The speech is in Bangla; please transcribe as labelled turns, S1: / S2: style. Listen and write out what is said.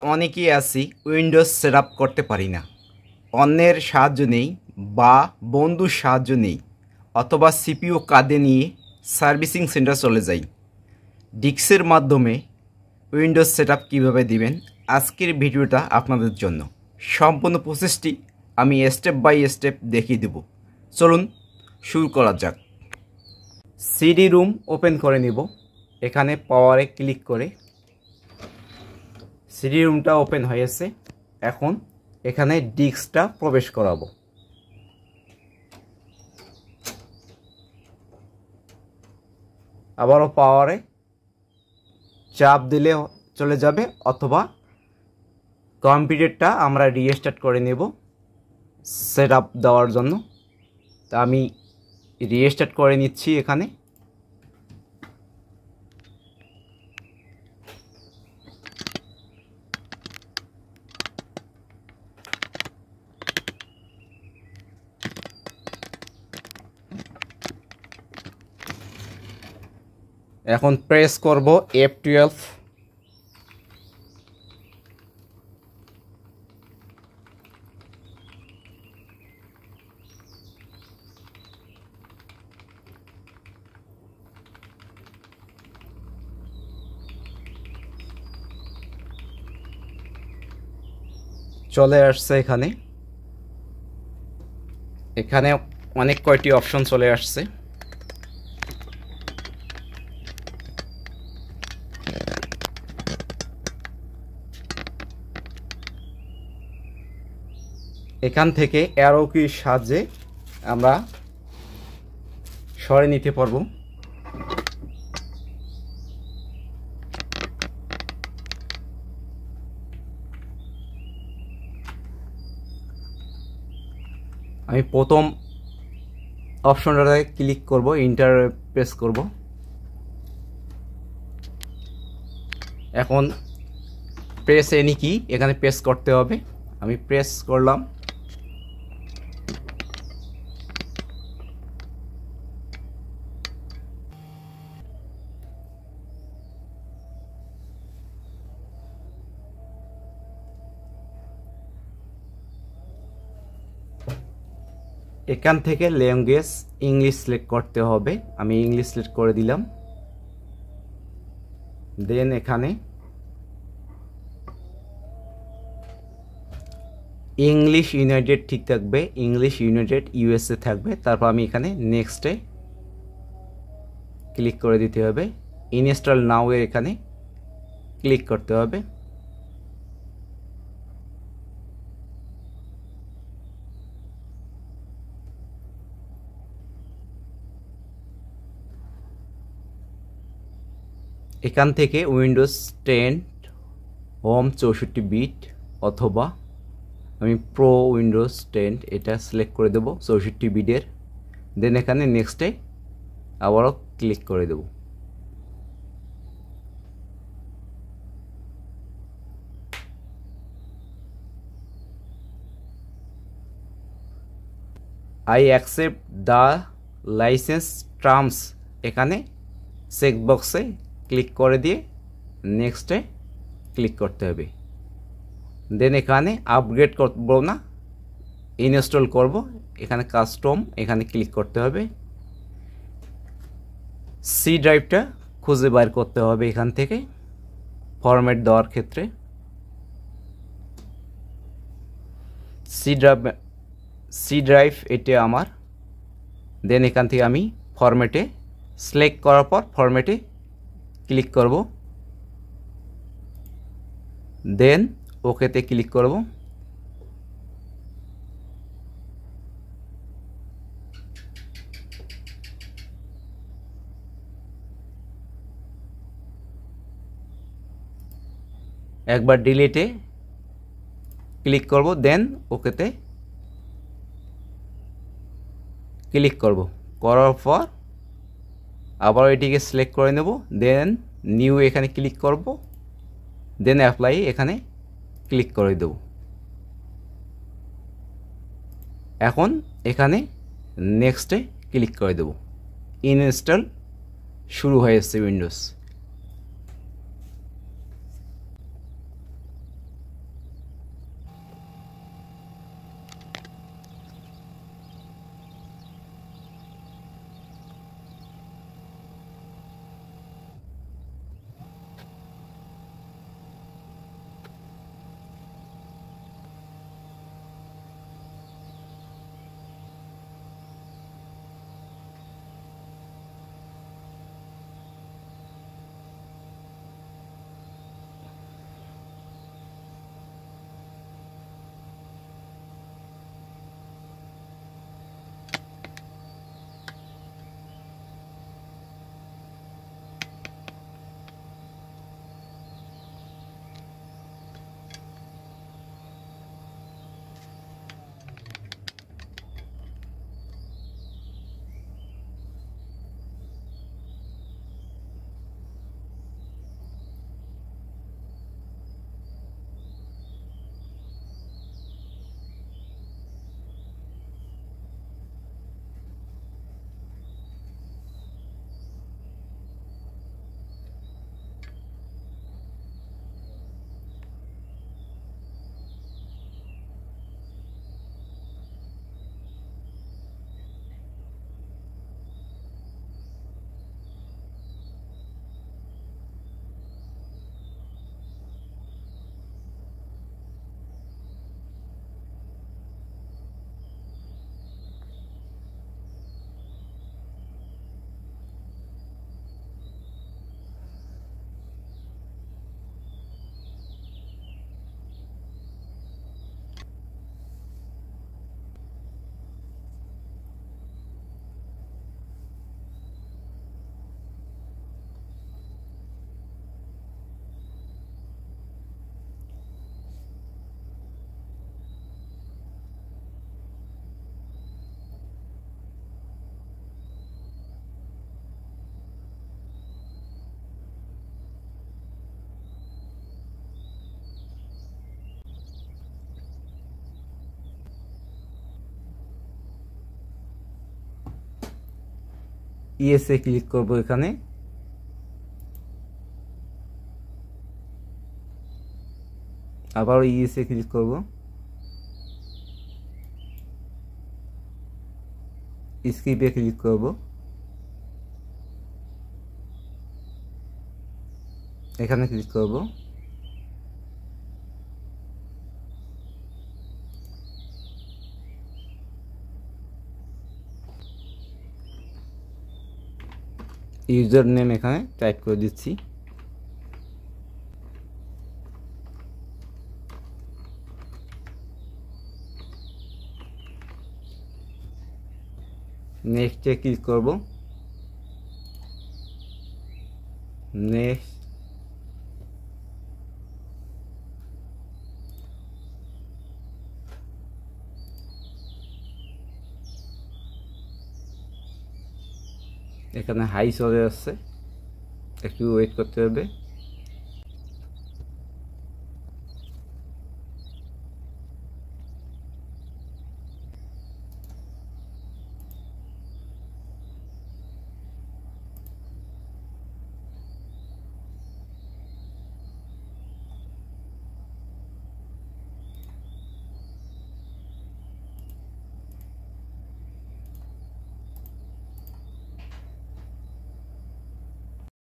S1: অনেকেই আছি উইন্ডোজ সেটআপ করতে পারি না, অন্যের সাহায্য নেই বা বন্ধুর সাহায্য নেই, অথবা সিপিইউ কাঁধে নিয়ে সার্ভিসিং সেন্টার চলে যাই। ডিক্সের মাধ্যমে উইন্ডোজ সেটআপ কীভাবে দিবেন, আজকের ভিডিওটা আপনাদের জন্য। সম্পূর্ণ প্রসেসটি আমি স্টেপ বাই স্টেপ দেখিয়ে দেব। চলুন শুরু করা যাক। সিডি রুম ওপেন করে নিব। এখানে পাওয়ারে ক্লিক করে সিডি রুমটা ওপেন হয়েছে। এখন এখানে ডিস্কটা প্রবেশ করাবো। আবারও পাওয়ারে চাপ দিলে চলে যাবে, অথবা কম্পিউটারটা আমরা রিস্টার্ট করে নেব সেট আপ দেওয়ার জন্য। তা আমি রিস্টার্ট করে নিচ্ছি। এখানে এখন প্রেস করব F12। চলে আসছে। এখানে অনেক কয়টি অপশন চলে আসছে। এখান থেকে অ্যারো কির সাহায্যে আমরা সরিয়ে নিতে পারবো। আমি প্রথম অপশনটাতে ক্লিক করব, ইন্টার প্রেস করব। এখন প্রেস এনি কি এখানে প্রেস করতে হবে। আমি প্রেস করলাম। এখান থেকে ল্যাঙ্গুয়েজ ইংলিশ সিলেক্ট করতে হবে। আমি ইংলিশ সিলেক্ট করে দিলাম। দেন এখানে ইংলিশ ইউনাইটেড ঠিক থাকবে, ইংলিশ ইউনাইটেড ইউএসএ থাকবে। তারপর আমি এখানে নেক্সটে ক্লিক করে দিতে হবে। ইনস্টল নাও এর এখানে ক্লিক করতে হবে। এখান থেকে উইন্ডোজ 10 হোম 64 বিট, অথবা আমি প্রো উইন্ডোজ 10 এটা সিলেক্ট করে দেব 64 বিটের। দেন এখানে নেক্সটে আবারও ক্লিক করে দেব। I accept the license terms এখানে চেকবক্সে ক্লিক করে দিয়ে নেক্সটে ক্লিক করতে হবে। দেন এখানে আপগ্রেড করব না, ইনস্টল করব। এখানে কাস্টম এখানে ক্লিক করতে হবে। সি ড্রাইভটা খুঁজে বের করতে হবে এখান থেকে ফরম্যাট দেওয়ার ক্ষেত্রে। সি ড্রাইভ এটা আমার। দেন এখান থেকে আমি ফরম্যাটে সিলেক্ট করার পর ফরম্যাটে ক্লিক করব। দেন ওকেতে ক্লিক করব। একবার ডিলিটে ক্লিক করব। দেন ওকেতে ক্লিক করব। করার পর আবার এটিকে সিলেক্ট করে নেব। দেন নিউ এখানে ক্লিক করব। দেন অ্যাপ্লাই এখানে ক্লিক করে দেব। এখন এখানে নেক্সটে ক্লিক করে দেব। ইনস্টল শুরু হয়ে যাচ্ছে উইন্ডোজ। ইয়েসে ক্লিক করব। এখানে আবার ইয়েসে ক্লিক করব। স্কিপে ক্লিক করব। এখানে ক্লিক করব। ইউজার নেম এখানে টাইপ করে দিচ্ছি। নেক্সটে ক্লিক করব। নেক্সট এখানে হাই চলে আসছে, একটু ওয়েট করতে হবে।